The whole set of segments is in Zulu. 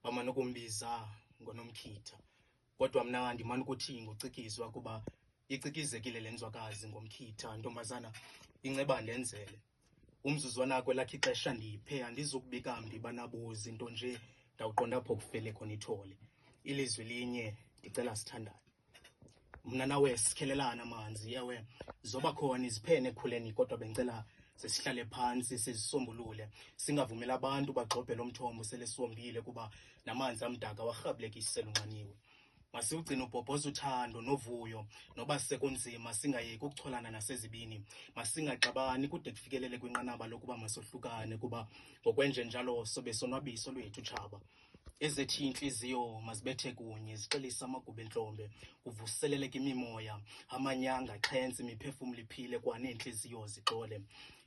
bamanokumbiza ngoNomkhitha. Kodwa mna ndimana ukuthi nguCikizwa kuba icikizekile le nzwakazi ngoMkhitha. Ntombazana, inceba ndenzele. Umzuzwana kwelakhe ixesha ndiphe, andizukubika mbi banabuzi, nto nje ndawuqonda apho kufele khona ithole. Ilizwi linye ndicela sithandane. Mna nawe sikhelelana amanzi, ewe zoba khona iziphene ekhuleni, kodwa bengicela sesihlale phantsi sizisombulule, singavumela abantu bagxobhe lo mthombo sele siwombile kuba namanzi amdaka warhabulekisela unxaniwe. Masiwugcine ubhobhoza uthando novuyo, noba sekunzima singayeki ukucholana nasezibini. Masingaxabani kude kufikelele kwinqanaba lokuba masohlukane, kuba ngokwenje njalo sobe sonwabiso lwethu tshaba. Ezethi intliziyo mazibethe kunye, zixelise amagubu entlombe, kuvuseleleke imimoya, amanyanga xhentsi, imiphefumlo iphile kwaneentliziyo zixole.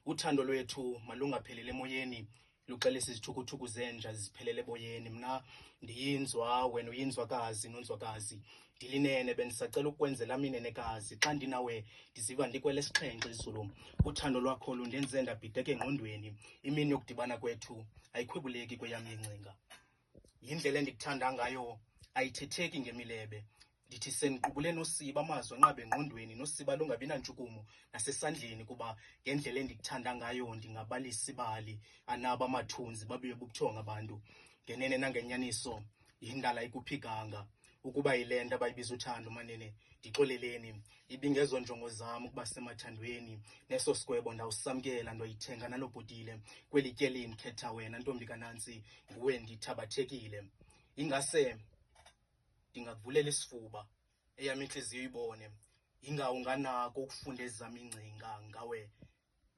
Uthando lwethu malungaphelele emoyeni, luxelise izithukuthuku zenja ziphelele boyeni. Mna ndiyinzwa, wena uyinzwakazi nonzwakazi, ndilinene bendisacela ukwenzela minenekazi. Xa ndinawe ndiziva ndikwelesixhenxe izulu, uthando lwakho lundenze ndabhideka engqondweni. Imini yokudibana kwethu ayikhwebuleki kweyam ingcinga. Yindlela endikuthanda ngayo ayithetheki ngemilebe. Ndithi sendiqubule nosiba amazwi anqabe engqondweni, nosiba lungabi nantshukumo nasesandleni, kuba ngendlela endikuthanda ngayo ndingabalisa ibali, anaba amathunzi babuye bubuthonga abantu. Ngenene nangenyaniso yindala ikuphiganga, ukuba yile nto abayibiza uthando manene, ndixoleleni. Ibingezo njongo zam ukuba semathandweni, neso sigwebo ndawusamkela ndoyithenga nalo bhotile. Kweli tyeli ndikhetha wena ntombi kanantsi, nguwe ndithabathekile. Ingase ndingakuvulela isifuba, eyam intliziyo ibone, ingawo unganako ukufunda ezam ingcinga ngawe